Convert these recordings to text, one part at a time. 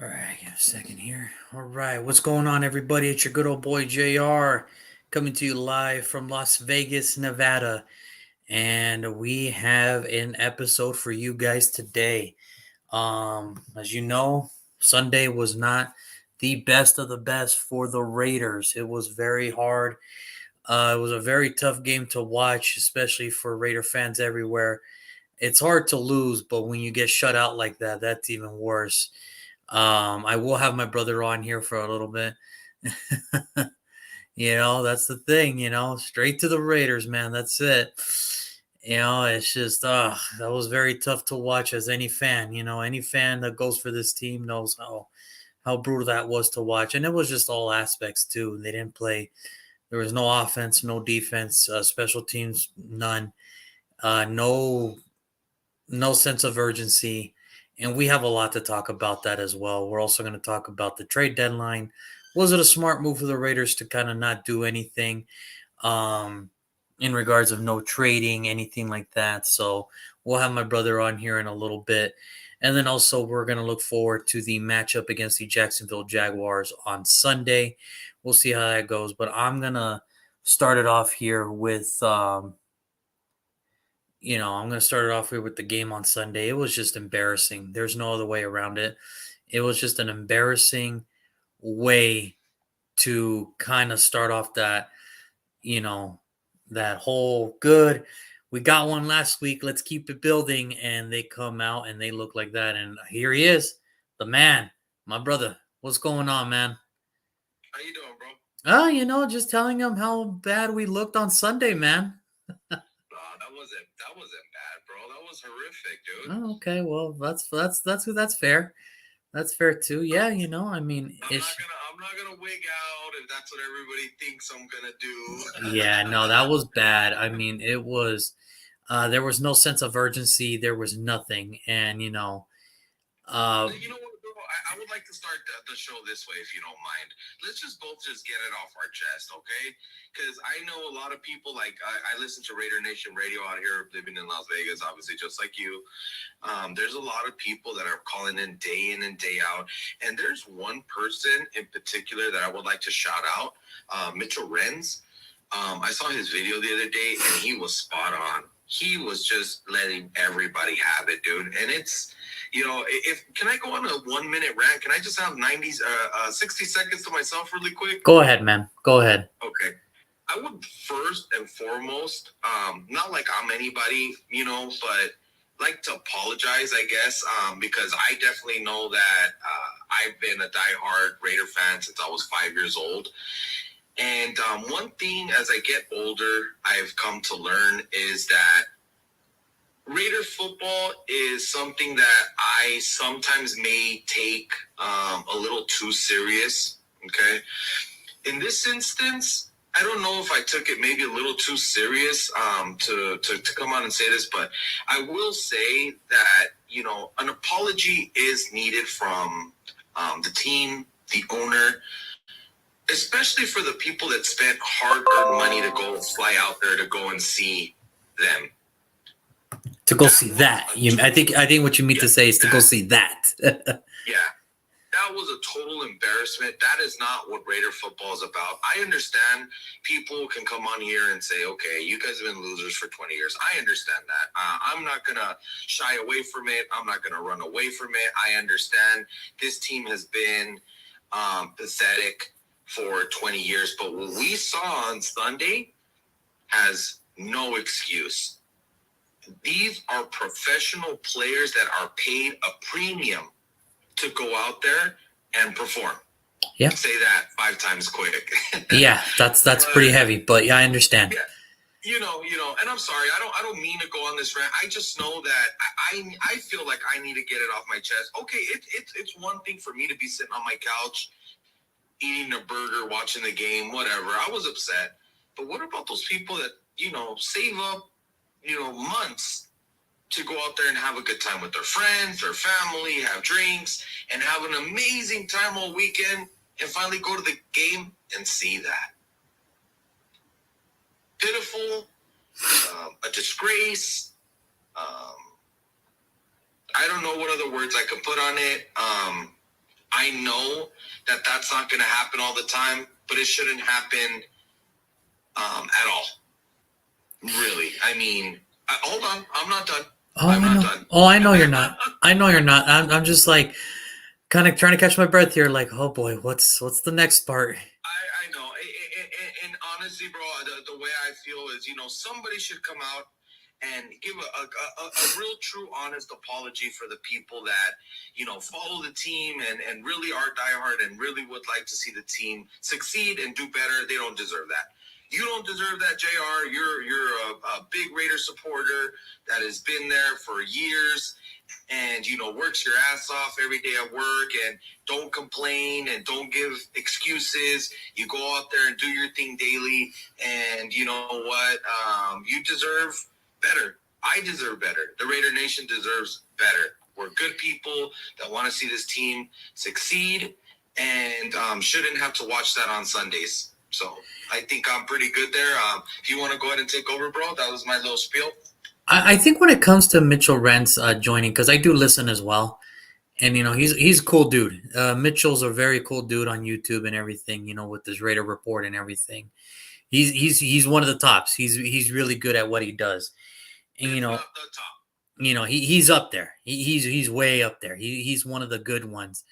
All right, give a second here. All right, what's going on, everybody? It's your good old boy JR coming to you live from Las Vegas, Nevada. And we have an episode for you guys today. As you know, Sunday was not the best of the best for the Raiders. It was very hard. It was a very tough game to watch, especially for Raider fans everywhere. It's hard to lose, but when you get shut out like that, that's even worse. I will have my brother on here for a little bit. That's the thing, straight to the Raiders, man. That's it. It's just that was very tough to watch as any fan. Any fan that goes for this team knows how brutal that was to watch. And it was just all aspects too. They didn't play. There was no offense, no defense, special teams, none. No sense of urgency. And we have a lot to talk about that as well. We're also going to talk about the trade deadline. Was it a smart move for the Raiders to kind of not do anything um, in regards of no trading, anything like that? So we'll have my brother on here in a little bit. And then also, we're going to look forward to the matchup against the Jacksonville Jaguars on Sunday. We'll see how that goes. But I'm going to start it off here with I'm going to start it off here with the game on Sunday. It was just embarrassing. There's no other way around it. It was just an embarrassing way to kind of start off you know, that whole good. We got one last week. Let's keep it building. And they come out and they look like that. And here he is, the man, my brother. What's going on, man? How you doing, bro? Just telling him how bad we looked on Sunday, man. That wasn't bad, bro. That was horrific, dude. Oh, okay. Well, that's fair. That's fair too. Yeah, I mean, I'm not gonna wig out if that's what everybody thinks I'm gonna do. yeah, no, that was bad. I mean, it was. There was no sense of urgency. There was nothing, and You know what, bro? I would like to start the show this way, if you don't mind. Let's just both just get it off our chest, okay? Because I know a lot of people, like, I listen to Raider Nation radio out here, living in Las Vegas, obviously, just like you. There's a lot of people that are calling in and day out. And there's one person in particular that I would like to shout out, Mitchell Renz. I saw his video the other day, and he was spot on. He was just letting everybody have it, dude. And it's, if can I go on a 1 minute rant? Can I just have 60 seconds to myself really quick? Go ahead, man. Go ahead. Okay. I would first and foremost, not like I'm anybody, but like to apologize, I guess, because I definitely know that I've been a diehard Raider fan since I was 5 years old. And one thing as I get older, I've come to learn is that Raider football is something that I sometimes may take a little too serious. Okay. In this instance, I don't know if I took it maybe a little too serious to come on and say this, but I will say that, an apology is needed from the team, the owner, especially for the people that spent hard-earned money to go fly out there to go and see them. To go see that. I think what you mean to say is to go see that. Yeah. That was a total embarrassment. That is not what Raider football is about. I understand people can come on here and say, okay, you guys have been losers for 20 years. I understand that. I'm not going to shy away from it. I'm not going to run away from it. I understand this team has been pathetic for 20 years. But what we saw on Sunday has no excuse. These are professional players that are paid a premium to go out there and perform. Yeah. Say that 5 times quick. Yeah, that's pretty heavy, but yeah, I understand. Yeah. And I'm sorry, I don't mean to go on this rant. I just know that I feel like I need to get it off my chest. Okay, it's one thing for me to be sitting on my couch, eating a burger, watching the game, whatever. I was upset. But what about those people that, save up, months to go out there and have a good time with their friends, their family, have drinks, and have an amazing time all weekend, and finally go to the game and see that? Pitiful, a disgrace. I don't know what other words I could put on it. I know that that's not going to happen all the time, but it shouldn't happen at all. Really. I mean, hold on. I'm not done. I'm not done. Oh, I know you're not. I know you're not. I'm just like kind of trying to catch my breath here. Like, oh boy, what's the next part? I know. And honestly, bro, the way I feel is, somebody should come out and give a real, true, honest apology for the people that, follow the team and really are diehard and really would like to see the team succeed and do better. They don't deserve that. You don't deserve that, JR. You're a big Raider supporter that has been there for years and, works your ass off every day at work and don't complain and don't give excuses. You go out there and do your thing daily. And you know what? You deserve better. I deserve better. The Raider Nation deserves better. We're good people that want to see this team succeed and shouldn't have to watch that on Sundays. So I think I'm pretty good there. If you want to go ahead and take over, bro, that was my little spiel. I think when it comes to Mitchell Rentz joining, because I do listen as well, and he's a cool dude. Mitchell's a very cool dude on YouTube and everything. With his Raider report and everything. He's one of the tops. He's really good at what he does, and he's up there. He's way up there. He's one of the good ones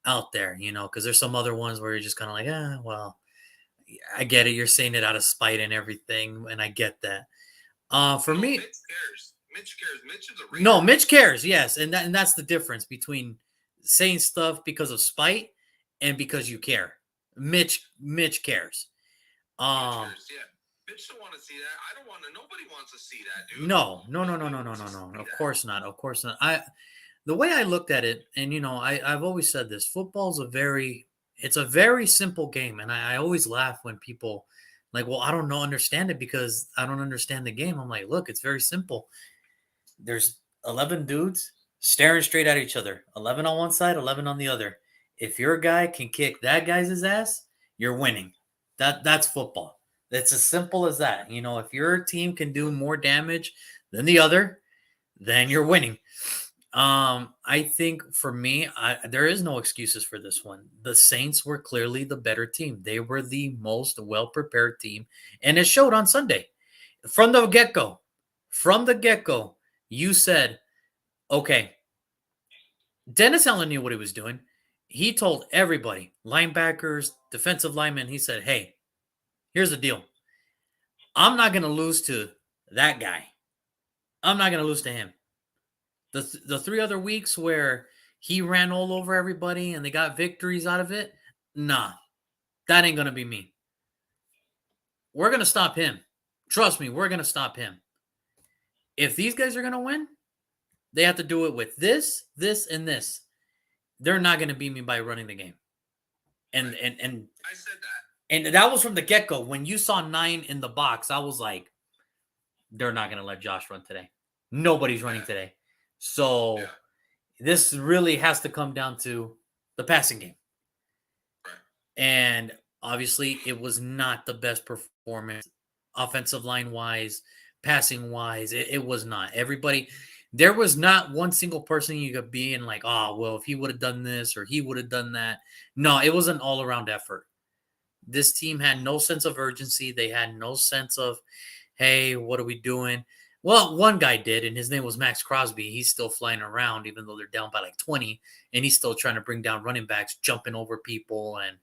out there. Because there's some other ones where you're just kind of like, well, I get it. You're saying it out of spite and everything, and I get that. For me, Mitch cares. Mitch cares. Mitch is a Raider. No, Mitch cares. Yes, and that's the difference between saying stuff because of spite and because you care. Mitch cares. Yeah. Mitch don't want to see that. I don't want to. Nobody wants to see that, dude. No. Of course not. Of course not. The way I looked at it, and I've always said this: football's it's a very simple game, and I always laugh when people like, well, I don't understand it because I don't understand the game. I'm like, look, it's very simple. There's 11 dudes staring straight at each other. 11 on one side, 11 on the other. If your guy can kick that guy's ass, you're winning. That's football. It's as simple as that. If your team can do more damage than the other, then you're winning. I think for me, there is no excuses for this one. The Saints were clearly the better team. They were the most well-prepared team, and it showed on Sunday. From the get-go, you said, okay, Dennis Allen knew what he was doing. He told everybody, linebackers, defensive linemen, he said, hey, here's the deal. I'm not going to lose to that guy. I'm not going to lose to him. The 3 other weeks where he ran all over everybody and they got victories out of it, nah, that ain't going to be me. We're going to stop him. Trust me, we're going to stop him. If these guys are going to win, they have to do it with this, and this. They're not going to beat me by running the game. And I said that. And that was from the get-go. When you saw 9 in the box, I was like, they're not going to let Josh run today. Nobody's running today. So this really has to come down to the passing game. Right. And obviously, it was not the best performance, offensive line-wise, passing-wise. It was not. Everybody, there was not one single person you could be in like, oh, well, if he would have done this or he would have done that. No, it was an all-around effort. This team had no sense of urgency. They had no sense of, hey, what are we doing? Well, one guy did, and his name was Max Crosby. He's still flying around, even though they're down by like 20, and he's still trying to bring down running backs, jumping over people. And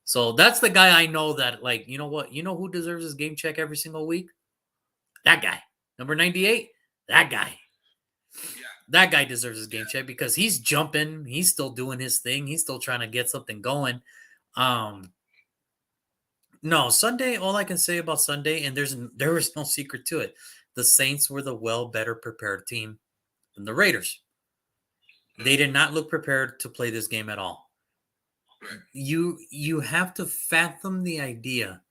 so that's the guy I know that, like, you know what? You know who deserves his game check every single week? That guy. Number 98, that guy. Yeah. That guy deserves his game check because he's jumping. He's still doing his thing. He's still trying to get something going. No, Sunday, all I can say about Sunday, and there was no secret to it. The Saints were the better prepared team than the Raiders. They did not look prepared to play this game at all. Right. You have to fathom the idea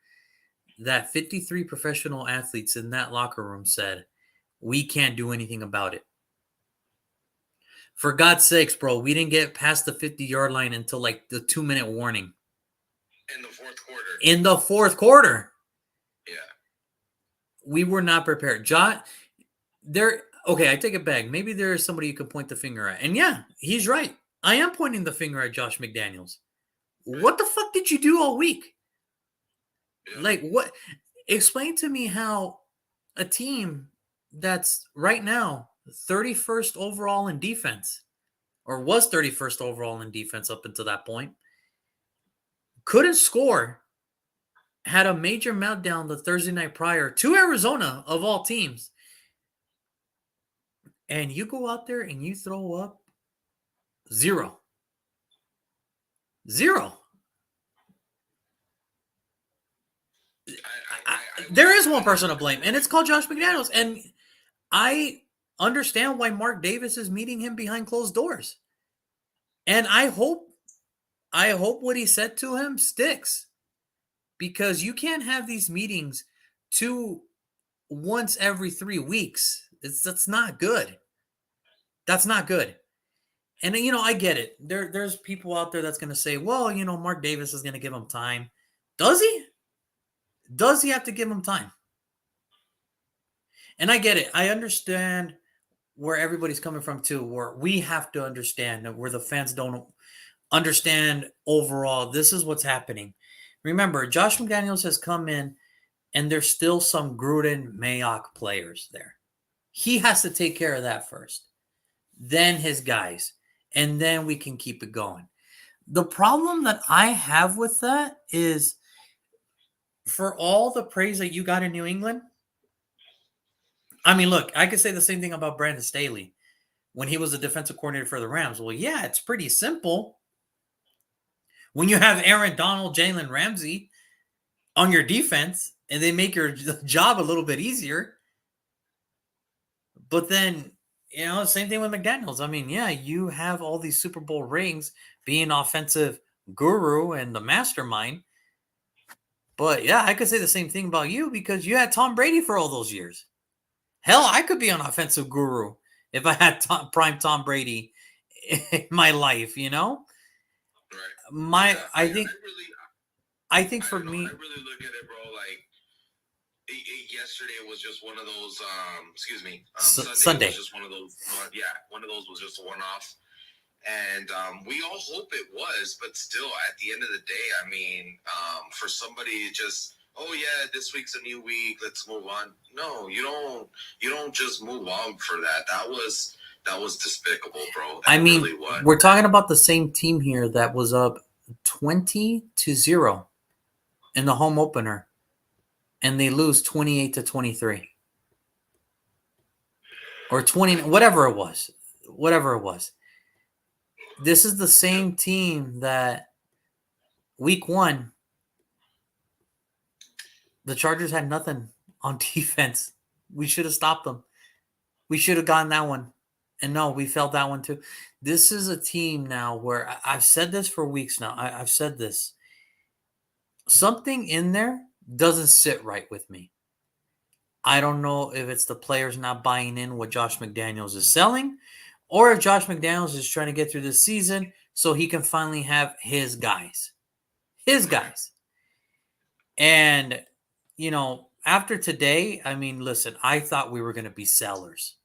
that 53 professional athletes in that locker room said, we can't do anything about it. For God's sakes, bro, we didn't get past the 50-yard line until like the 2-minute warning. In the fourth quarter. Yeah. We were not prepared. Okay, I take it back. Maybe there is somebody you can point the finger at. And yeah, he's right. I am pointing the finger at Josh McDaniels. What the fuck did you do all week? Yeah. Like, what? Explain to me how a team that's right now 31st overall in defense, or was 31st overall in defense up until that point, couldn't score, had a major meltdown the Thursday night prior to Arizona, of all teams, and you go out there and you throw up zero. Zero. There is one person to blame, and it's called Josh McDaniels. And I understand why Mark Davis is meeting him behind closed doors. And I hope what he said to him sticks, because you can't have these meetings once every 3 weeks. That's not good. That's not good. And I get it. There's people out there that's going to say, well, Mark Davis is going to give him time. Does he? Does he have to give him time? And I get it. I understand where everybody's coming from too, where we have to understand that, where the fans don't understand overall, this is what's happening. Remember, Josh McDaniels has come in, and there's still some Gruden, Mayock players there. He has to take care of that first, then his guys, and then we can keep it going. The problem that I have with that is, for all the praise that you got in New England, I mean, look, I could say the same thing about Brandon Staley when he was the defensive coordinator for the Rams. Well, yeah, it's pretty simple. When you have Aaron Donald, Jalen Ramsey on your defense, and they make your job a little bit easier. But then, same thing with McDaniels. I mean, yeah, you have all these Super Bowl rings, being offensive guru and the mastermind. But yeah, I could say the same thing about you, because you had Tom Brady for all those years. Hell, I could be an offensive guru if I had prime Tom Brady in my life, Right. I think for me, I really look at it, bro. Like yesterday was just one of those. Sunday was just one of those. One of those was just a one-off, and we all hope it was. But still, at the end of the day, I mean, for somebody just, oh yeah, this week's a new week, let's move on. No, you don't. You don't just move on for that. That was despicable, bro. That I mean, really was. We're talking about the same team here that was up 20-0 in the home opener, and they lose 28-23 or 20, whatever it was. This is the same team that week 1, the Chargers had nothing on defense. We should have stopped them. We should have gotten that one. And no, we felt that one too. This is a team now where I've said this for weeks now. I've said this. Something in there doesn't sit right with me. I don't know if it's the players not buying in what Josh McDaniels is selling, or if Josh McDaniels is trying to get through this season so he can finally have his guys. His guys. And, after today, I mean, listen, I thought we were going to be sellers.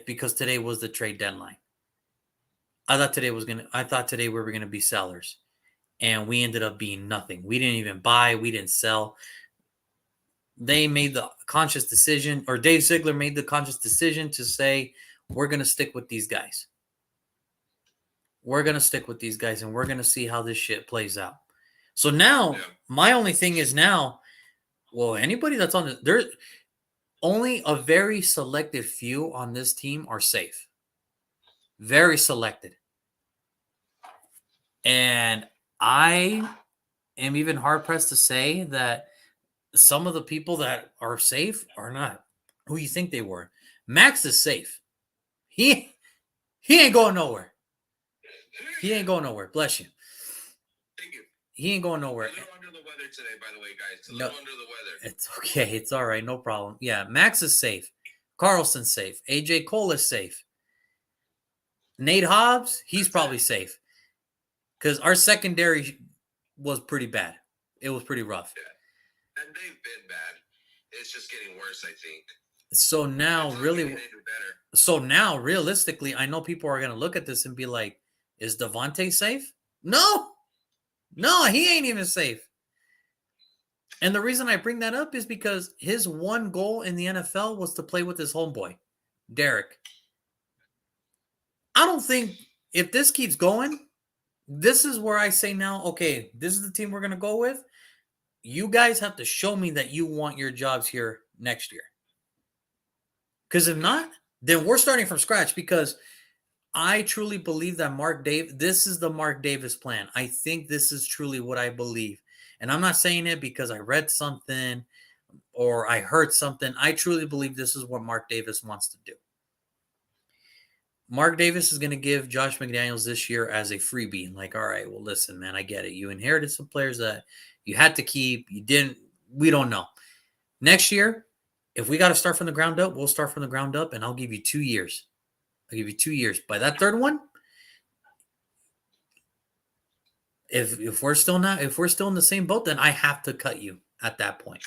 Because today was the trade deadline. I thought today we were going to be sellers, and we ended up being nothing. We didn't even buy. We didn't sell. They made the conscious decision, or Dave Ziegler made the conscious decision to say, we're going to stick with these guys. We're going to stick with these guys, and we're going to see how this shit plays out. So now, my only thing is now, well, anybody that's on there's only a very selected few on this team are safe. Very selected. And I am even hard-pressed to say that some of the people that are safe are not who you think they were. Max is safe. He ain't going nowhere. He ain't going nowhere. Bless you. Thank you. He ain't going nowhere. A little under the weather today, by the way, guys. A little under the weather. It's okay. It's all right. No problem. Yeah, Max is safe. Carlson's safe. AJ Cole is safe. Nate Hobbs, he's probably safe. Because our secondary was pretty bad. It was pretty rough. Yeah. And they've been bad. It's just getting worse, I think. So now, It's not really, getting any better. so now, realistically, I know people are going to look at this and be like, is Devontae safe? No, no, he ain't even safe. And the reason I bring that up is because his one goal in the NFL was to play with his homeboy, Derek. I don't think if this keeps going, this is where I say now, okay, this is the team we're going to go with. You guys have to show me that you want your jobs here next year. Because if not, then we're starting from scratch because I truly believe that this is the Mark Davis plan. I think this is truly what I believe. And I'm not saying it because I read something or I heard something. I truly believe this is what Mark Davis wants to do. Mark Davis is going to give Josh McDaniels this year as a freebie. Like, all right, well, listen, man, I get it. You inherited some players that you had to keep. You didn't. We don't know. Next year, if we got to start from the ground up, we'll start from the ground up, and I'll give you 2 years. I'll give you 2 years. By that third one, if we're still in the same boat, then I have to cut you at that point.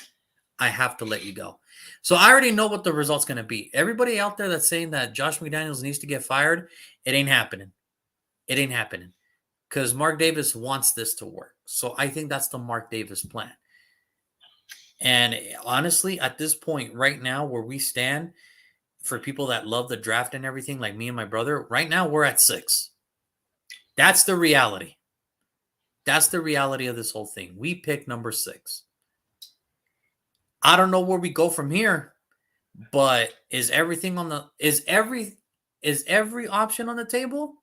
I have to let you go. So I already know what the result's going to be. Everybody out there that's saying that Josh McDaniels needs to get fired, it ain't happening. It ain't happening because Mark Davis wants this to work. So I think that's the Mark Davis plan. And honestly, at this point right now where we stand, for people that love the draft and everything, like me and my brother, right now we're at 6. That's the reality. That's the reality of this whole thing. We picked number 6. I don't know where we go from here, but is everything on the is every option on the table?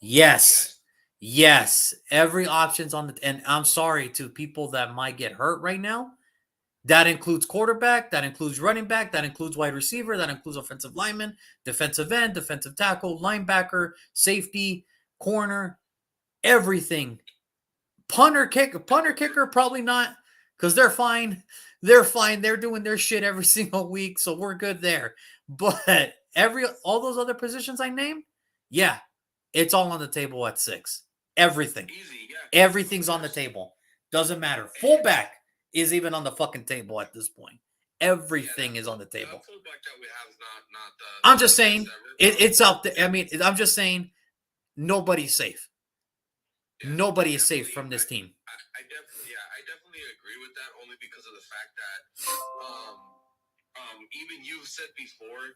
Yes. Yes, every option's on the and I'm sorry to people that might get hurt right now. That includes quarterback, that includes running back, that includes wide receiver, that includes offensive lineman, defensive end, defensive tackle, linebacker, safety, corner, everything. Punter kicker, probably not, because they're fine. They're fine. They're doing their shit every single week, so we're good there. But all those other positions I named, yeah, it's all on the table at 6. Everything. Easy, yeah. Everything's on the table. Doesn't matter. Fullback is even on the fucking table at this point. Everything is on the table. That fullback that we have is not the. I'm just saying it's up there. I mean, I'm just saying nobody's safe. Yeah, Nobody is safe from this team. I definitely agree with that only because of the fact that even you said before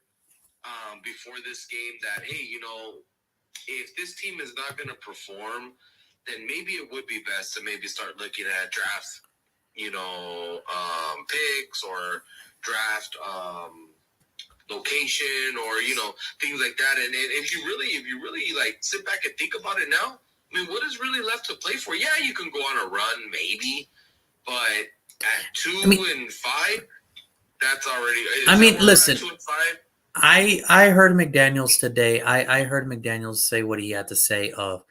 this game that, hey, if this team is not going to perform, then maybe it would be best to maybe start looking at draft, picks or draft location or things like that. And if you really like sit back and think about it now, I mean, what is really left to play for? Yeah, you can go on a run maybe, but at 2 and 5, that's already. Listen. 2 and 5. I heard McDaniels today. I heard McDaniels say what he had to say of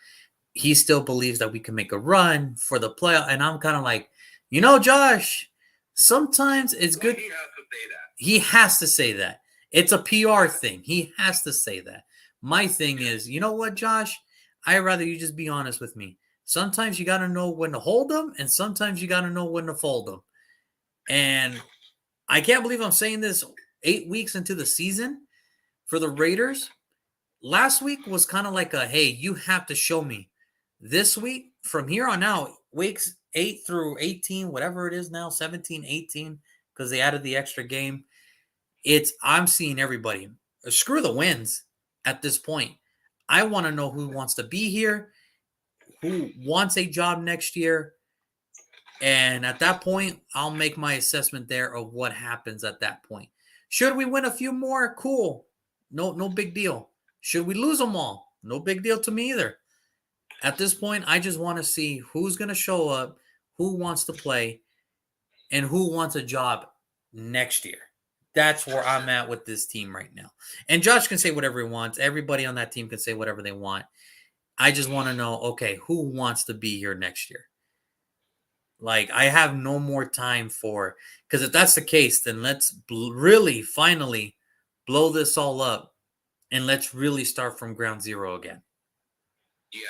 he still believes that we can make a run for the playoff. And I'm kind of like, Josh, sometimes it's good. He has to say that. He has to say that. It's a PR thing. He has to say that. My thing is, you know what, Josh? I'd rather you just be honest with me. Sometimes you got to know when to hold them, and sometimes you got to know when to fold them. And I can't believe I'm saying this 8 weeks into the season for the Raiders. Last week was kind of like a, hey, you have to show me. This week, from here on out, weeks 8 through 18, whatever it is now, 17, 18, because they added the extra game. I'm seeing everybody. Screw the wins at this point. I want to know who wants to be here, who wants a job next year. And at that point, I'll make my assessment there of what happens at that point. Should we win a few more? Cool. No big deal. Should we lose them all? No big deal to me either. At this point, I just want to see who's going to show up, who wants to play, and who wants a job next year. That's where I'm at with this team right now. And Josh can say whatever he wants. Everybody on that team can say whatever they want. I just want to know, okay, who wants to be here next year? Like, I have no more time because if that's the case, then let's really finally blow this all up and let's really start from ground zero again. Yeah,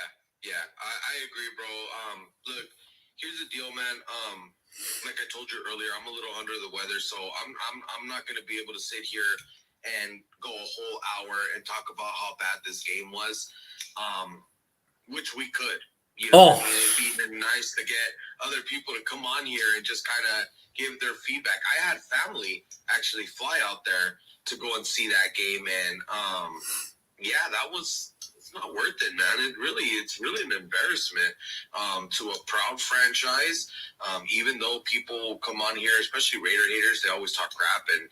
I agree, bro. Look, here's the deal, man. like I told you earlier, I'm a little under the weather, so I'm not going to be able to sit here and go a whole hour and talk about how bad this game was, which we could. You know, I mean, it'd be nice to get other people to come on here and just kind of give their feedback. I had family actually fly out there to go and see that game, and yeah, that was. It's not worth it, man. It's really an embarrassment to a proud franchise. Even though people come on here, especially Raider haters, they always talk crap, and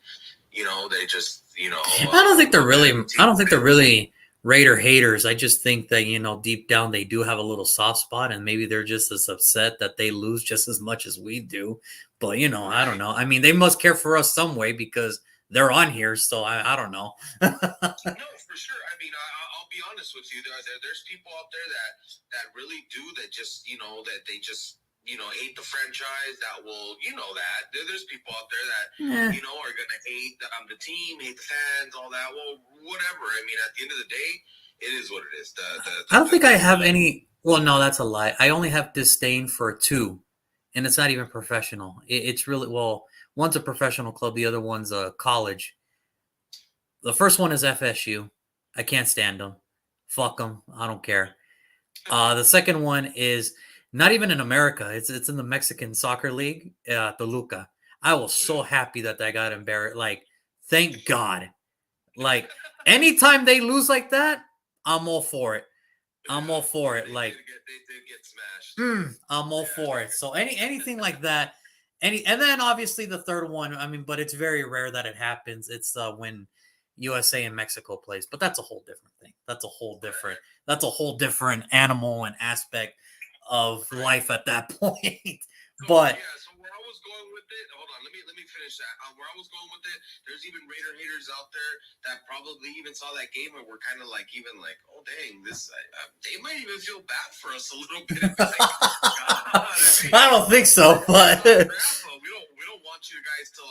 you know, they just, you know. I don't think they're really. I don't think they're really Raider haters. I just think that deep down they do have a little soft spot, and maybe they're just as upset that they lose just as much as we do. But I don't know. I mean, they must care for us some way because they're on here. So I don't know. No, for sure. I mean, I'll be honest with you. There's people out there that really do that. Just that they just hate the franchise. That will that there's people out there that are gonna hate the team, hate the fans, all that. Well, whatever. I mean, at the end of the day, it is what it is. I don't think I have any. Well, no, that's a lie. I only have disdain for two, and it's not even professional. It's really one's a professional club, the other one's a college. The first one is FSU. I can't stand them. Fuck them. I don't care. The second one is not even in America. It's in the Mexican Soccer League, Toluca. I was so happy that got embarrassed. Like, thank God. Like, anytime they lose like that, I'm all for it. I'm all for it. Like, they did get smashed. I'm all for it. So anything like that, and then obviously the third one. I mean, but it's very rare that it happens. It's when USA and Mexico plays, but that's a whole different thing. That's a whole different animal and aspect of life at that point. But so where I was going with it, hold on, let me finish that. Where I was going with it, there's even Raider haters out there that probably even saw that game and were kind of like, oh dang, this they might even feel bad for us a little bit. Like, I don't think so, but we don't want you guys to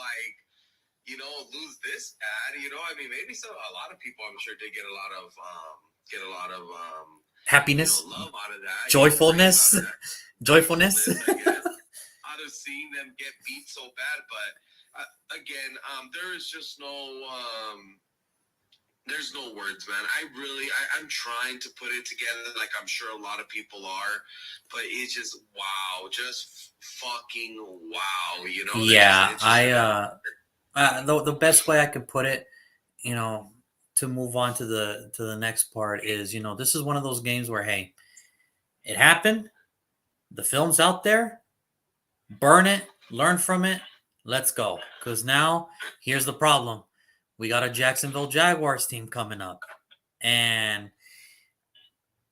lose this bad. I mean, maybe a lot of people, I'm sure, did get a lot of happiness, love out of that, joyfulness, I guess, out of seeing them get beat so bad. But again, there is just there's no words, man. I'm trying to put it together, like I'm sure a lot of people are, but it's just wow, just fucking wow, Yeah, the best way I could put it, to move on to the next part is, this is one of those games where, hey, it happened. The film's out there. Burn it. Learn from it. Let's go. Because now, here's the problem. We got a Jacksonville Jaguars team coming up. And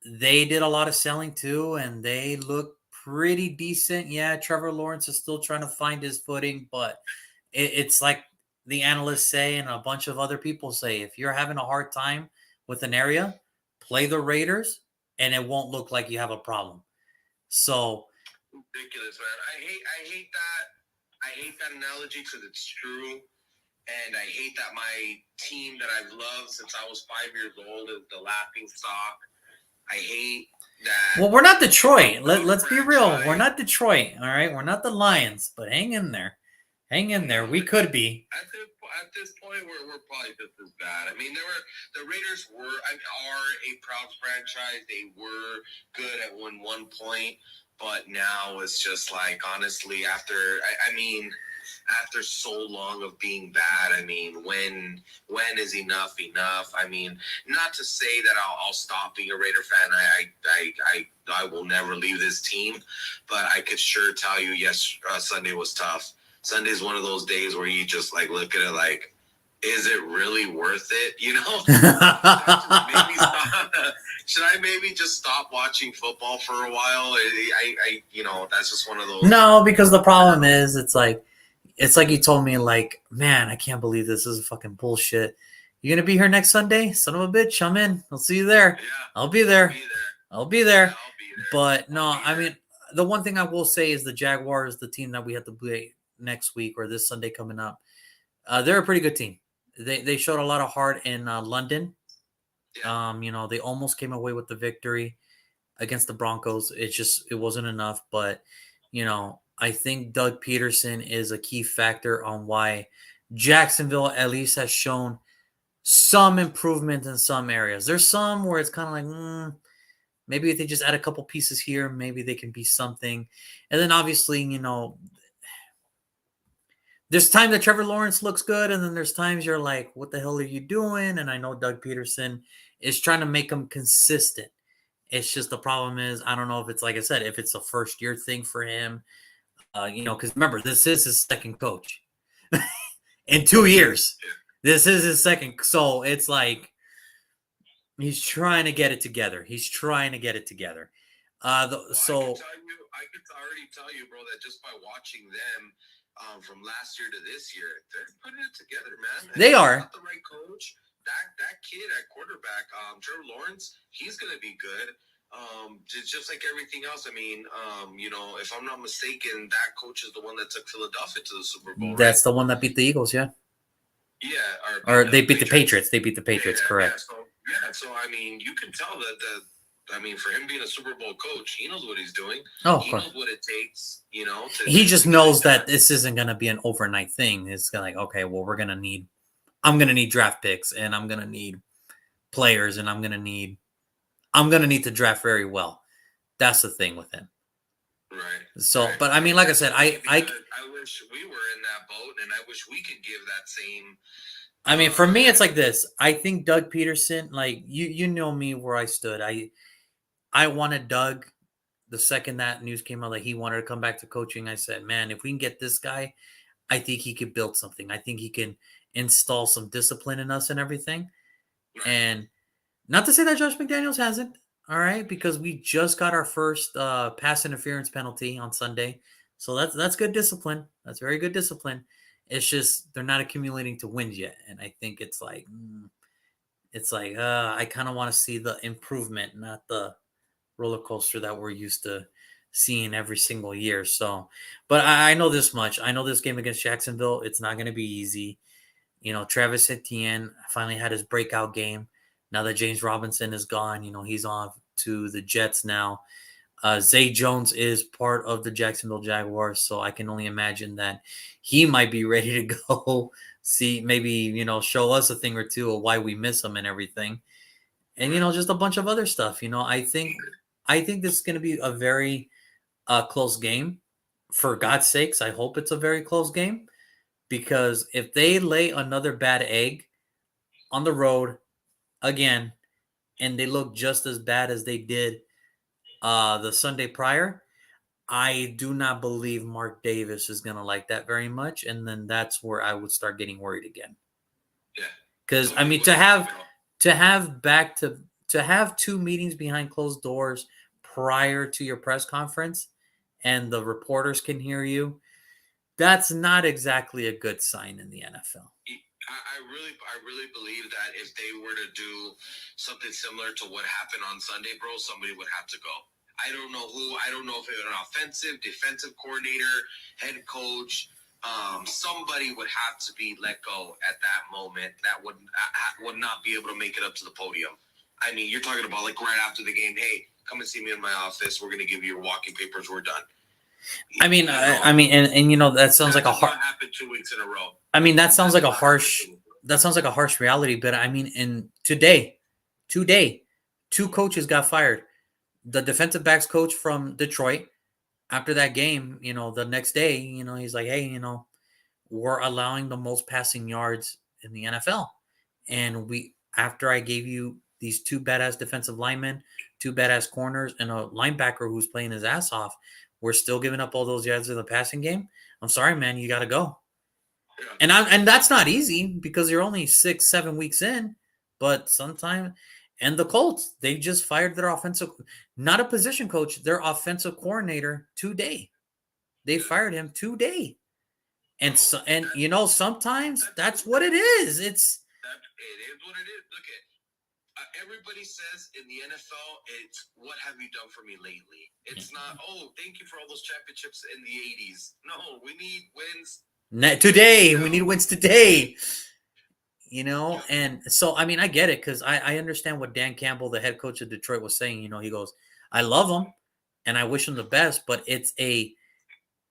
they did a lot of selling too, and they look pretty decent. Yeah, Trevor Lawrence is still trying to find his footing, but it's like the analysts say and a bunch of other people say, if you're having a hard time with an area, play the Raiders, and it won't look like you have a problem. So ridiculous, man. I hate that analogy because it's true, and I hate that my team that I've loved since I was 5 years old is the laughing stock. I hate that. Well, we're not Detroit. Let's be real. We're not Detroit. All right, we're not the Lions, but hang in there. Hang in there. We could be. At this point, we're probably just as bad. I mean, the Raiders are a proud franchise. They were good at one point, but now it's just like, honestly, after so long of being bad, I mean, when is enough? I mean, not to say that I'll stop being a Raider fan. I will never leave this team, but I could sure tell you, yes, Sunday was tough. Sunday's one of those days where you just like look at it like, is it really worth it? Should I maybe just stop watching football for a while? That's just one of those. No, because the problem is, it's like you told me, like, man, I can't believe this is fucking bullshit. You gonna be here next Sunday? Son of a bitch, I'm in. I'll see you there. Yeah, I'll be there. I'll be there. But no, I mean, the one thing I will say is the Jaguars, the team that we have to play next week or this Sunday coming up, they're a pretty good team. They showed a lot of heart in London. Yeah. They almost came away with the victory against the Broncos. It wasn't enough. But I think Doug Peterson is a key factor on why Jacksonville at least has shown some improvement in some areas. There's some where it's kind of like, maybe if they just add a couple pieces here, maybe they can be something. And then obviously, there's time that Trevor Lawrence looks good, and then there's times you're like, what the hell are you doing? And I know Doug Peterson is trying to make them consistent. It's just the problem is, I don't know if it's like I said, if it's a first year thing for him, because remember, this is his second coach in 2 years. This is his second. So it's like he's trying to get it together. He's trying to get it together. I could already tell you, bro, that just by watching them from last year to this year, they're putting it together, man. They are. Got the right coach. That kid at quarterback, Trevor Lawrence, he's going to be good. Just like everything else. I mean, if I'm not mistaken, that coach is the one that took Philadelphia to the Super Bowl. That's right? The one that beat the Eagles, yeah. Yeah, or they beat the Patriots. They beat the Patriots, correct? So I mean, you can tell that. For him being a Super Bowl coach, he knows what he's doing. Oh, he knows what it takes. He just knows that this isn't going to be an overnight thing. It's like, okay, well, I'm going to need draft picks, and I'm going to need players, and I'm going to need to draft very well. That's the thing with him. Right. So, right. But I mean, like I said, I wish we were in that boat, and I wish we could give that same. I mean, for me, it's like this. I think Doug Peterson, like you know me where I stood. I wanted Doug. The second that news came out that he wanted to come back to coaching, I said, man, if we can get this guy, I think he could build something. I think he can install some discipline in us and everything. Right. And not to say that Josh McDaniels hasn't, all right, because we just got our first pass interference penalty on Sunday. So that's good discipline. That's very good discipline. It's just they're not accumulating to wins yet. And I think it's like I kind of want to see the improvement, not the roller coaster that we're used to seeing every single year. So, but I know this much. I know this game against Jacksonville, it's not going to be easy. Travis Etienne finally had his breakout game. Now that James Robinson is gone, he's on to the Jets now. Zay Jones is part of the Jacksonville Jaguars, so I can only imagine that he might be ready to go see, maybe, show us a thing or two of why we miss him and everything. And, just a bunch of other stuff. I think this is going to be a very close game. For God's sakes, I hope it's a very close game. Because if they lay another bad egg on the road again, and they look just as bad as they did the Sunday prior, I do not believe Mark Davis is going to like that very much. And then that's where I would start getting worried again. Yeah. Because, I mean, to have two meetings behind closed doors prior to your press conference and the reporters can hear you, that's not exactly a good sign in the NFL. I really believe that if they were to do something similar to what happened on Sunday, bro, somebody would have to go. I don't know who. I don't know if it was an offensive, defensive coordinator, head coach. Somebody would have to be let go at that moment that would not be able to make it up to the podium. I mean, you're talking about like right after the game, hey, come and see me in my office. We're going to give you your walking papers. We're done. And that sounds like a hard. Happened 2 weeks in a row. I mean, that sounds like a harsh. That sounds like a harsh reality, but I mean, today, 2 coaches got fired. The defensive backs coach from Detroit, after that game, the next day, he's like, hey, we're allowing the most passing yards in the NFL, and after I gave you these 2 badass defensive linemen, 2 badass corners, and a linebacker who's playing his ass off, we're still giving up all those yards in the passing game. I'm sorry, man, you got to go. Yeah. And that's not easy because you're only 6-7 weeks in, but sometimes, and the Colts, they just fired their not a position coach, their offensive coordinator today. They fired him today. And sometimes that's what it is. It is what it is. Look at everybody says in the NFL, it's what have you done for me lately? It's not, thank you for all those championships in the 80s. No, we need wins today. We need wins today. And so, I mean, I get it because I understand what Dan Campbell, the head coach of Detroit, was saying. He goes, I love him and I wish him the best, but it's a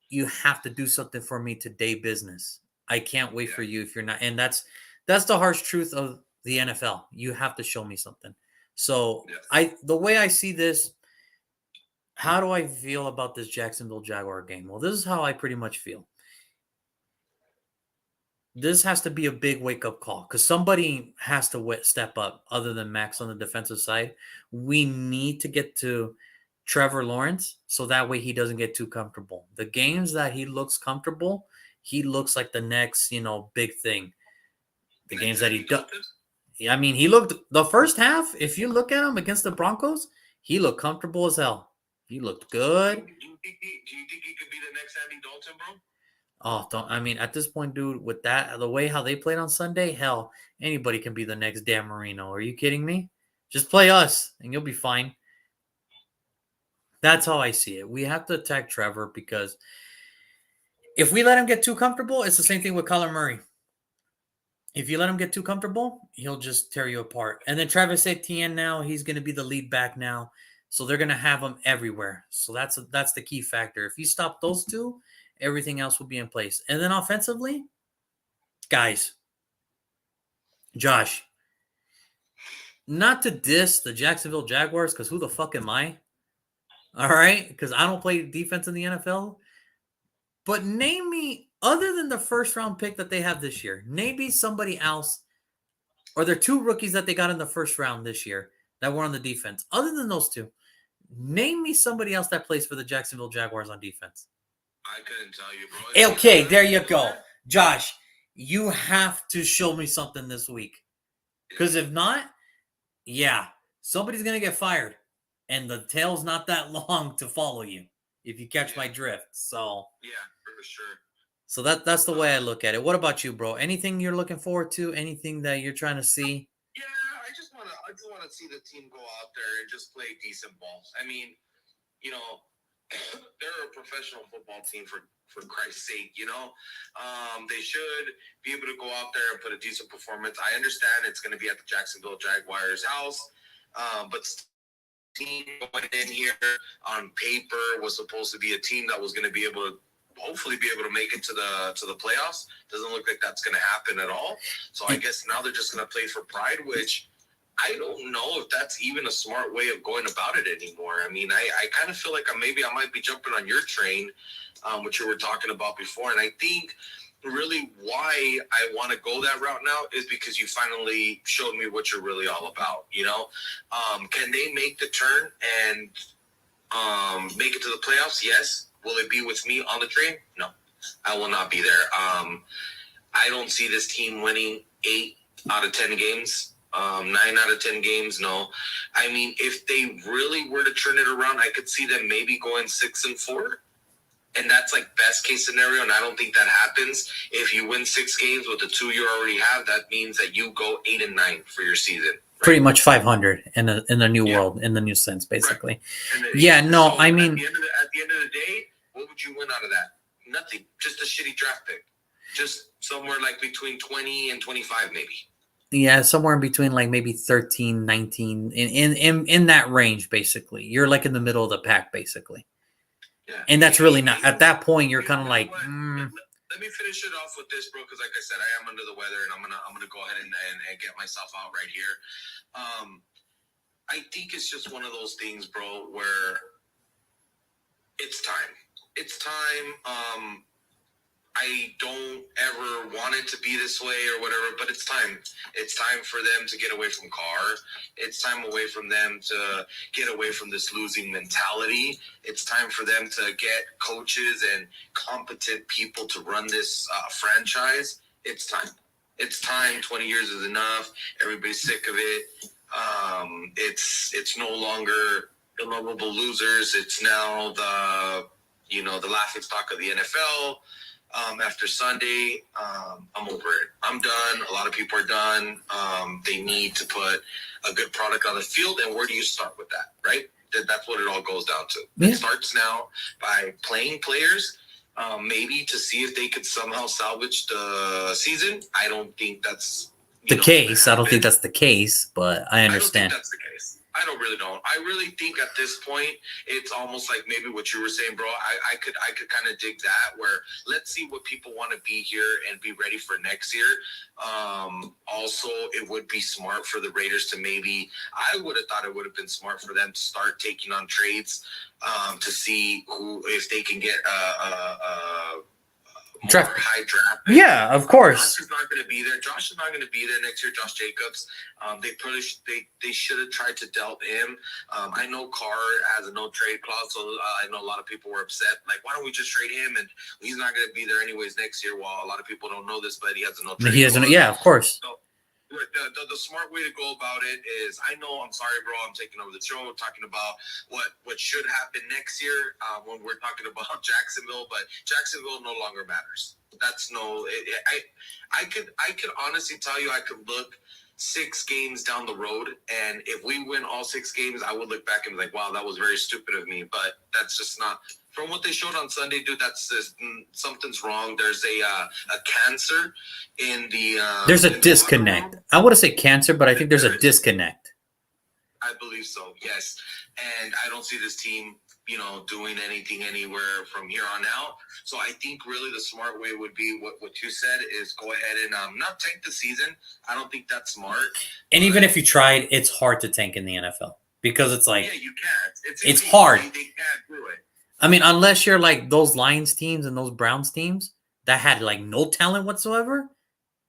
you have to do something for me today, business. I can't wait for Yeah. you if you're not. And that's the harsh truth of the NFL. You have to show me something. So Yes. the way I see this, how do I feel about this Jacksonville Jaguar game? Well, this is how I pretty much feel. This has to be a big wake up call because somebody has to step up other than Max on the defensive side. We need to get to Trevor Lawrence so that way he doesn't get too comfortable. The games that he looks comfortable, he looks like the next, big thing. The games that he does. I mean, he looked the first half. If you look at him against the Broncos, he looked comfortable as hell. He looked good. Do you think he could be the next Andy Dalton, bro? Oh, don't I mean at this point, dude, with that the way how they played on Sunday, hell, anybody can be the next Dan Marino. Are you kidding me? Just play us and you'll be fine. That's how I see it. We have to attack Trevor because if we let him get too comfortable, it's the same thing with Kyler Murray. If you let him get too comfortable, he'll just tear you apart. And then Travis Etienne now, he's going to be the lead back now. So they're going to have him everywhere. So that's the key factor. If you stop those two, everything else will be in place. And then offensively, guys, Josh, not to diss the Jacksonville Jaguars, because who the fuck am I? All right, because I don't play defense in the NFL. But name me, other than the first round pick that they have this year, maybe somebody else, or there are two rookies that they got in the first round this year that were on the defense. Other than those two, name me somebody else that plays for the Jacksonville Jaguars on defense. I couldn't tell you, bro. Okay, there you go. Josh, you have to show me something this week. Because if not, yeah, somebody's going to get fired. And the tail's not that long to follow you, if you catch my drift. So yeah, for sure. So that's the way I look at it. What about you, bro? Anything you're looking forward to? Anything that you're trying to see? Yeah, I just wanna see the team go out there and just play decent ball. I mean, they're a professional football team for Christ's sake. They should be able to go out there and put a decent performance. I understand it's going to be at the Jacksonville Jaguars house, but team going in here on paper was supposed to be a team that was going to be able to hopefully be able to make it to the playoffs. Doesn't look like that's going to happen at all. So I guess now they're just going to play for pride, which I don't know if that's even a smart way of going about it anymore. I mean, I kind of feel like I might be jumping on your train, which you were talking about before. And I think really why I want to go that route now is because you finally showed me what you're really all about. Can they make the turn and make it to the playoffs? Yes. Will it be with me on the train? No, I will not be there. I don't see this team winning 8 out of 10 games. 9 out of 10 games, no. I mean, if they really were to turn it around, I could see them maybe going 6-4. And that's like best case scenario, and I don't think that happens. If you win 6 games with the 2 you already have, that means that you go 8-9 for your season. Right? Pretty much 500 in the new world, in the new sense, basically. Right. Yeah, no, so I mean, at the end of the day, what would you win out of that? Nothing. Just a shitty draft pick. Just somewhere like between 20 and 25, maybe. Yeah, somewhere in between, like maybe 13, 19, in that range, basically. You're like in the middle of the pack, basically. Yeah. And that's really not, at that point, you're kind of like, Let me finish it off with this, bro, because like I said, I am under the weather, and I'm gonna go ahead and get myself out right here. I think it's just one of those things, bro, where it's time. It's time. I don't ever want it to be this way or whatever, but it's time. It's time for them to get away from Carr. It's time away from them to get away from this losing mentality. It's time for them to get coaches and competent people to run this franchise. It's time. It's time. 20 years is enough. Everybody's sick of it. It's no longer the lovable losers. It's now the laughing stock of the NFL. After Sunday, I'm over it. I'm done. A lot of people are done. They need to put a good product on the field. And where do you start with that, right? That's what it all goes down to. Yeah. It starts now by playing players, maybe to see if they could somehow salvage the season. I don't think that's the case. I don't think that's the case, but I understand. I don't think that's the case. I really think at this point it's almost like maybe what you were saying, bro. I could kind of dig that. Where let's see what people want to be here and be ready for next year. Also, it would be smart for the Raiders to maybe. I would have thought it would have been smart for them to start taking on trades to see who if they can get more Draft. high draft. Yeah, of course. Josh is not going to be there. Josh is not going to be there next year. Josh Jacobs. They should have tried to dealt him. I know Carr has a no trade clause, so I know a lot of people were upset. Like, why don't we just trade him? And he's not going to be there anyways next year. Well, a lot of people don't know this, but he has a no trade. He has a, yeah, of course. So, the smart way to go about it is, I know, I'm sorry, bro, I'm taking over the show, talking about what should happen next year when we're talking about Jacksonville, but Jacksonville no longer matters. That's I could honestly tell you, I could look 6 games down the road, and if we win all 6 games, I would look back and be like, wow, that was very stupid of me, but that's just not. From what they showed on Sunday, dude, that's just, something's wrong. There's a cancer in the. There's a disconnect. I wouldn't say cancer, but I think there's a disconnect. I believe so. Yes, and I don't see this team, doing anything anywhere from here on out. So I think really the smart way would be what you said is go ahead and not tank the season. I don't think that's smart. And even if you tried, it's hard to tank in the NFL because it's like, yeah, you can't. It's hard. They can't do it. I mean, unless you're like those Lions teams and those Browns teams that had like no talent whatsoever.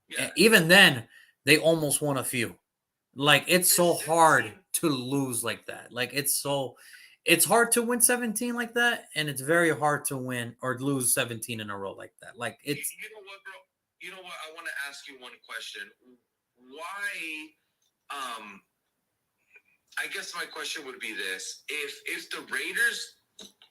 Yeah. Even then, they almost won a few. Like, it's so hard to lose like that. Like, it's hard to win 17 like that, and it's very hard to win or lose 17 in a row like that. Like, it's. You know what, bro? You know what? I want to ask you one question. Why? I guess my question would be this: if the Raiders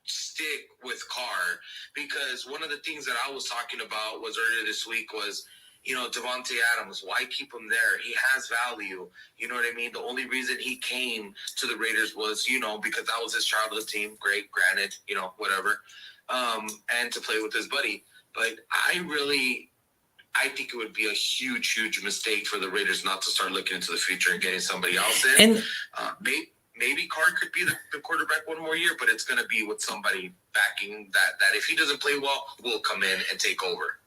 stick with Carr, because one of the things that I was talking about was earlier this week was, Devontae Adams, why keep him there? He has value. You know what I mean? The only reason he came to the Raiders was, because that was his childhood team. Great, granted, whatever. And to play with his buddy. But I think it would be a huge, huge mistake for the Raiders not to start looking into the future and getting somebody else in. And maybe Carr could be the quarterback one more year, but it's going to be with somebody backing that if he doesn't play well, will come in and take over.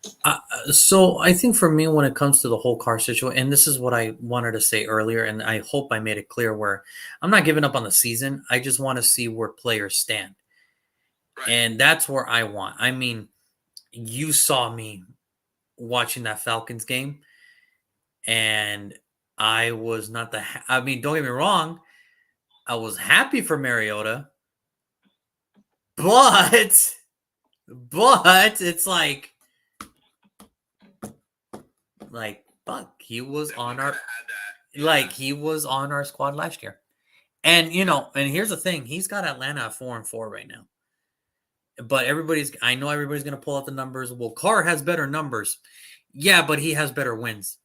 So I think for me, when it comes to the whole Carr situation, and this is what I wanted to say earlier, and I hope I made it clear, where I'm not giving up on the season. I just want to see where players stand. Right. And that's where I want. I mean, you saw me watching that Falcons game, and I was not don't get me wrong, I was happy for Mariota, but it's like fuck, he was on our he was on our squad last year, and and here's the thing, he's got Atlanta at 4-4 right now, but I know everybody's gonna pull out the numbers. Well, Carr has better numbers, yeah, but he has better wins,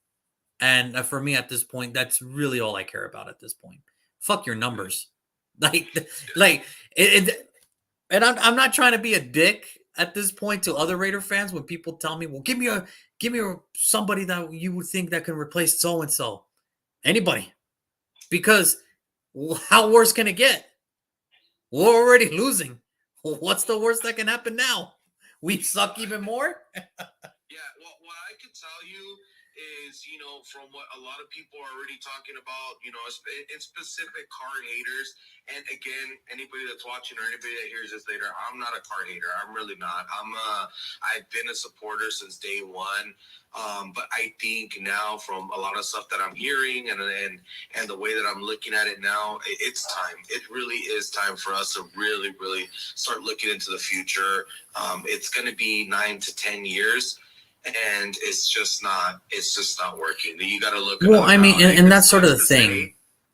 and for me at this point, that's really all I care about at this point. Fuck your numbers. And I'm not trying to be a dick at this point to other Raider fans when people tell me, well, give me somebody that you would think that can replace so-and-so. Anybody. Because how worse can it get? We're already losing. What's the worst that can happen now? We suck even more? Yeah, well, what I can tell you is, from what a lot of people are already talking about, in specific Carr haters. And again, anybody that's watching or anybody that hears this later, I'm not a Carr hater. I'm really not. I've been a supporter since day one. But I think now, from a lot of stuff that I'm hearing and the way that I'm looking at it now, it's time. It really is time for us to really, really start looking into the future. It's going to be 9 to 10 years. And it's just not working. You got to look at it. Well, I mean, and that's sort of the thing.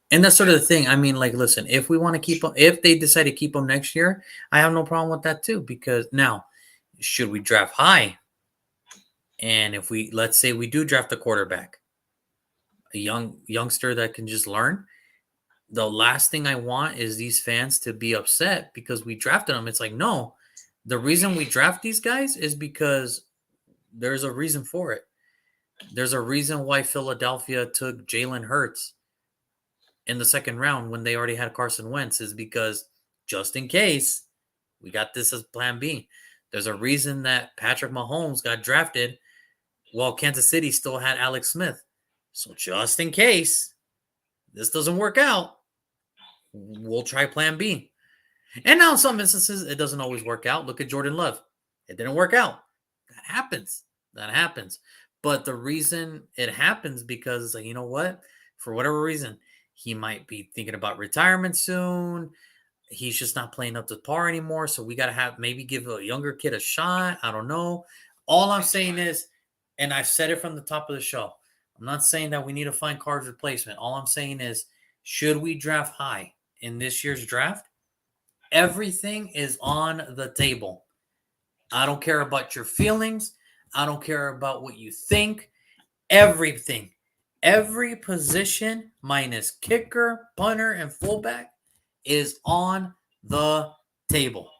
And that's sort of the thing. I mean, like, listen, if we want to keep them, if they decide to keep them next year, I have no problem with that too. Because now, should we draft high? And if let's say we do draft a quarterback, a youngster that can just learn, the last thing I want is these fans to be upset because we drafted them. It's like, no, the reason we draft these guys is because there's a reason for it. There's a reason why Philadelphia took Jalen Hurts. in the second round when they already had Carson Wentz is because just in case we got this as plan B. There's a reason that Patrick Mahomes got drafted while Kansas City still had Alex Smith. So just in case this doesn't work out, we'll try plan B. And now in some instances, it doesn't always work out. Look at Jordan Love. It didn't work out. That happens. That happens. But the reason it happens because it's like, you know what? For whatever reason, he might be thinking about retirement soon. He's just not playing up to par anymore. So we got to have maybe give a younger kid a shot. I don't know. All I'm saying is, and I've said it from the top of the show, I'm not saying that we need to find Carr's replacement. All I'm saying is, should we draft high in this year's draft? Everything is on the table. I don't care about your feelings. I don't care about what you think. Everything. Every position minus kicker, punter, and fullback is on the table.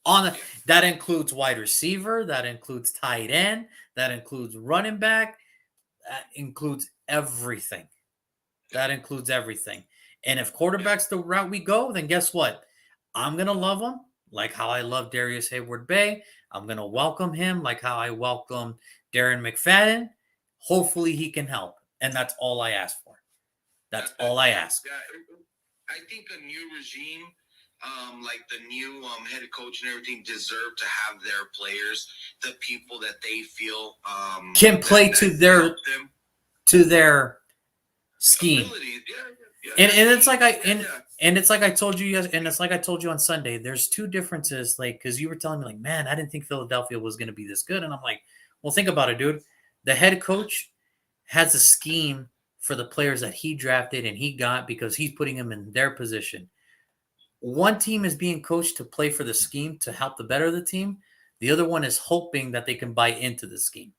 That includes wide receiver, that includes tight end, that includes running back, that includes everything. That includes everything. And if quarterback's the route we go, then guess what? I'm going to love him like how I love Darius Hayward-Bay. I'm going to welcome him like how I welcome Darren McFadden. Hopefully he can help. And that's all I ask for. That's all I ask. Yeah, I think a new regime, like the new head coach and everything, deserve to have their players, the people that they feel can play to their scheme. And it's like and it's like I told you and it's like I told you on Sunday. There's two differences, like because you were telling me like, man, I didn't think Philadelphia was going to be this good, and I'm like, well, think about it, dude. The head coach has a scheme for the players that he drafted and he got because he's putting them in their position. One team is being coached to play for the scheme to help the better of the team. The other one is hoping that they can buy into the scheme.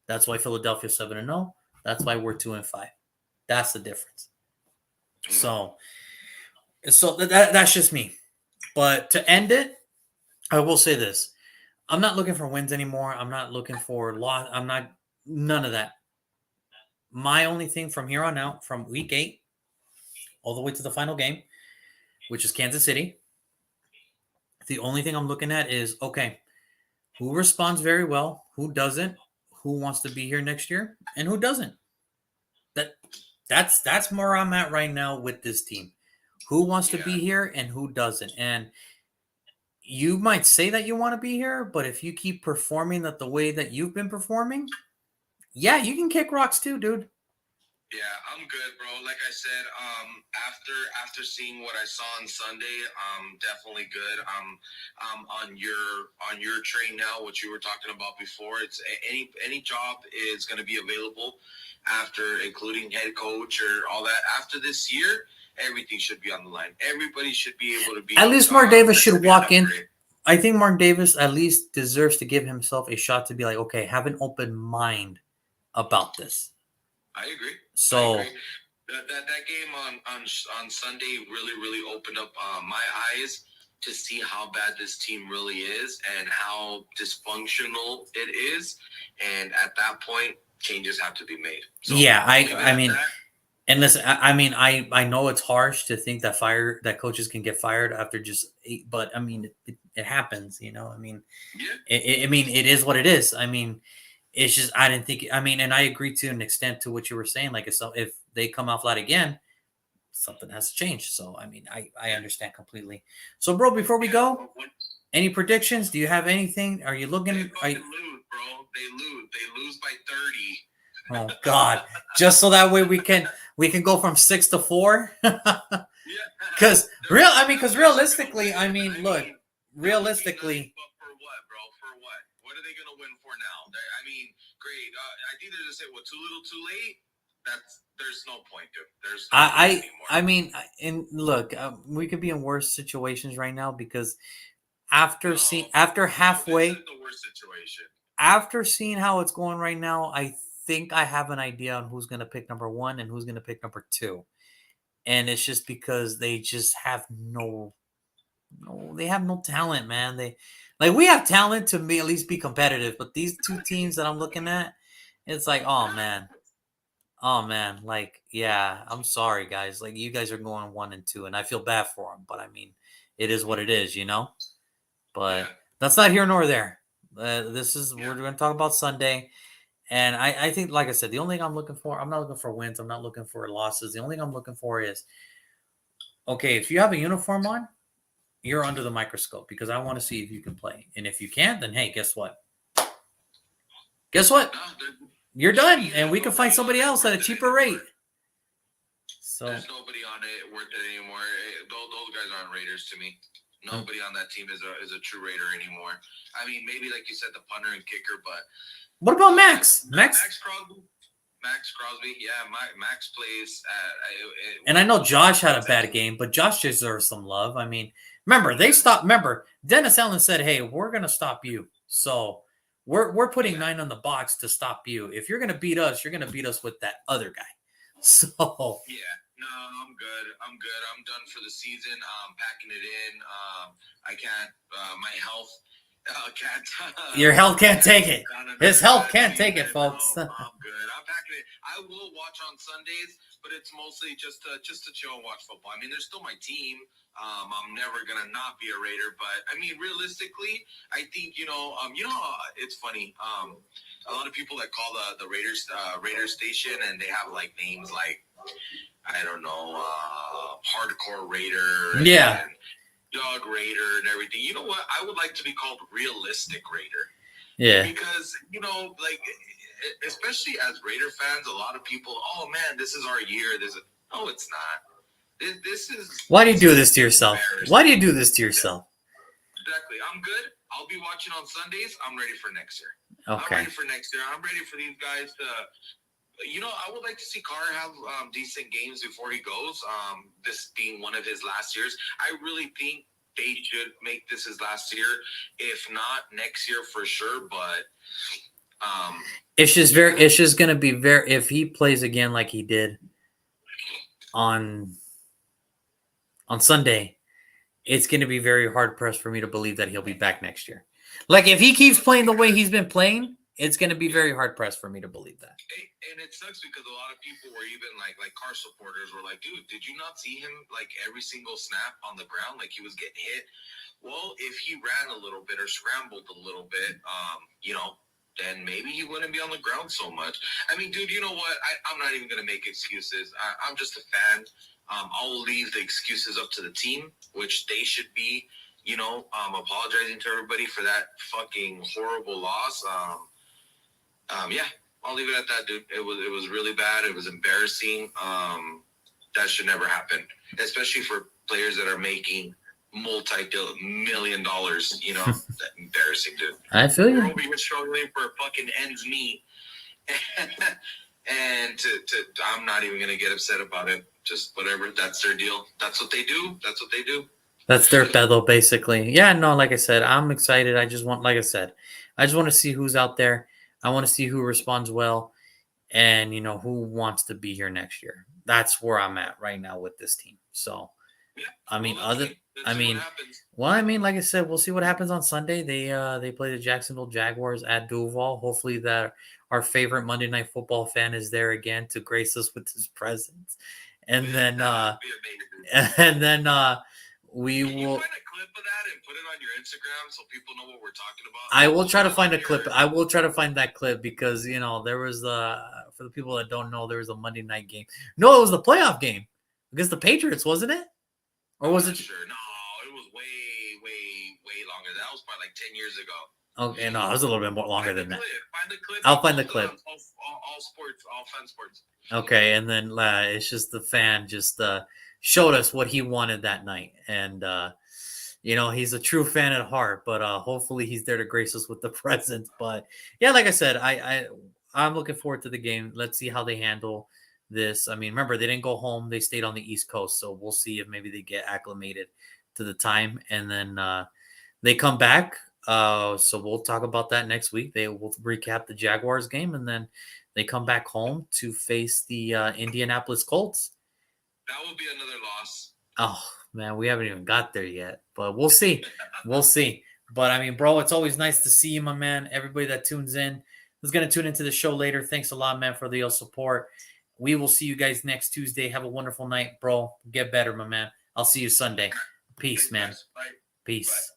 That's why Philadelphia's 7-0. That's why we're 2-5. That's the difference. So that's just me. But to end it, I will say this. I'm not looking for wins anymore. I'm not looking for loss. I'm not none of that. My only thing from here on out, from week 8 all the way to the final game, which is Kansas City, the only thing I'm looking at is, okay, who responds very well, who doesn't, who wants to be here next year, and who doesn't. That's where I'm at right now with this team. Who wants to be here and who doesn't. And you might say that you want to be here, but if you keep performing that the way that you've been performing, yeah, you can kick rocks too, dude. Yeah, I'm good, bro. Like I said, after seeing what I saw on Sunday, definitely good. I'm on your train now. What you were talking about before, it's any job is going to be available after, including head coach or all that. After this year, everything should be on the line. Everybody should be able to be. At least Mark Davis should walk in. I think Mark Davis at least deserves to give himself a shot to be like, okay, have an open mind about this. I agree. So that game on Sunday really opened up my eyes to see how bad this team really is and how dysfunctional it is. And at that point, changes have to be made. So yeah, I mean, and listen, I mean, I know it's harsh to think that coaches can get fired after just 8, but I mean, it happens, you know. I mean, I mean, it is what it is. I mean. It's just I didn't think. I mean, and I agree to an extent to what you were saying. Like, if they come out flat again, something has to change. So, I mean, I understand completely. So, bro, before we go, any predictions? Do you have anything? Are you looking? They lose, bro. They lose by 30. Oh God! Just so that way we can go from 6 to 4. Because realistically, I mean, look, realistically. What are they going to win for now? I mean, great. I think they're just saying, too little, too late? There's no point, dude. There's no point anymore. I mean, and look, we could be in worse situations right now because after halfway, the worst situation. After seeing how it's going right now, I think I have an idea on who's going to pick number 1 and who's going to pick number 2. And it's just because they just have they have no talent, man. We have talent to at least be competitive, but these two teams that I'm looking at, it's like, oh man. Oh man, like yeah, I'm sorry guys. Like you guys are going 1-2, and I feel bad for them. But I mean, it is what it is, you know. Yeah, But that's not here nor there. This is yeah. we're going to talk about Sunday, and I think, like I said, the only thing I'm looking for, I'm not looking for wins. I'm not looking for losses. The only thing I'm looking for is okay. If you have a uniform on, you're under the microscope because I want to see if you can play. And if you can't, then hey, guess what? Guess what? No, You're to done, me, and there's we can find nobody on somebody it else at worth a it cheaper rate. anymore. So, There's nobody on it worth it anymore. Those guys aren't Raiders to me. Nobody on that team is a true Raider anymore. I mean, maybe like you said, the punter and kicker, but what about Max? Max Crosby. Max Crosby, yeah, Max plays. And I know Josh had a bad game, but Josh deserves some love. I mean, remember they stopped. Remember Dennis Allen said, "Hey, we're gonna stop you." So we're putting 9 on the box to stop you. If you're gonna beat us, you're gonna beat us with that other guy. So Yeah, no, I'm good. I'm good. I'm done for the season. Packing it in. I can't. My health can't. your health can't take it. Down His another health bad can't take it, season. No, folks. I'm good. I'm packing it. I will watch on Sundays, but it's mostly just to chill and watch football. I mean, they're still my team. I'm never gonna not be a Raider, but I mean, realistically, I think it's funny. A lot of people that call the Raiders Raider station, and they have like names like I don't know, Hardcore Raider, Yeah, and Dog Raider, and everything. You know what? I would like to be called Realistic Raider yeah. because like especially as Raider fans, a lot of people, oh man, this is our year. No, it's not. This is. Why do you do this to yourself? Why do you do this to yourself? Exactly. I'm good. I'll be watching on Sundays. I'm ready for next year. I'm Okay. ready for next year. I'm ready for these guys to. I would like to see Carr have decent games before he goes. This being one of his last years, I really think they should make this his last year. If not next year for sure, but It's just gonna be very. If he plays again like he did on Sunday, it's going to be very hard pressed for me to believe that he'll be back next year. Like if he keeps playing the way he's been playing, it's going to be very hard pressed for me to believe that. And it sucks because a lot of people were even like Carr supporters were like, dude, did you not see him like every single snap on the ground? Like he was getting hit. Well, if he ran a little bit or scrambled a little bit, then maybe he wouldn't be on the ground so much. I mean, dude, you know what? I'm not even going to make excuses. I'm just a fan. I'll leave the excuses up to the team, which they should be, apologizing to everybody for that fucking horrible loss. Yeah, I'll leave it at that, dude. It was really bad. It was embarrassing. That should never happen, especially for players that are making multi-million dollars. Embarrassing, dude. I feel you. We're over here struggling for fucking ends meet, and I'm not even gonna get upset about it. Just whatever. That's their deal. That's what they do. That's their peddle, basically. Yeah, no, like I said, I'm excited. I just want to see who's out there. I want to see who responds well and, who wants to be here next year. That's where I'm at right now with this team. So, Yeah. I mean, Let's like I said, we'll see what happens on Sunday. They play the Jacksonville Jaguars at Duval. Hopefully that our favorite Monday Night Football fan is there again to grace us with his presence. And then we Can you will. find a clip of that and put it on your Instagram so people know what we're talking about? I will try to find a clip. I will try to find that clip because there was for the people that don't know, there was a Monday night game. No, it was the playoff game against the Patriots, wasn't it? Or was it? Sure. No, it was way, way, way longer. That was probably like 10 years ago. Okay, no, it was a little bit more longer than that. Find the clip. I'll find the clip. All sports, all fan sports. Okay, and then it's just the fan just showed us what he wanted that night, and he's a true fan at heart. But hopefully he's there to grace us with the presence. But yeah, like I said, I'm looking forward to the game. Let's see how they handle this. I mean, remember they didn't go home; they stayed on the East Coast, so we'll see if maybe they get acclimated to the time, and then they come back. So we'll talk about that next week. They will recap the Jaguars game, and then they come back home to face the Indianapolis Colts. That will be another loss. Oh man, we haven't even got there yet, but we'll see. We'll see. But I mean, bro, it's always nice to see you, my man. Everybody that tunes in is going to tune into the show later. Thanks a lot, man, for the support. We will see you guys next Tuesday. Have a wonderful night, bro. Get better, my man. I'll see you Sunday. Peace, man. Bye. Peace.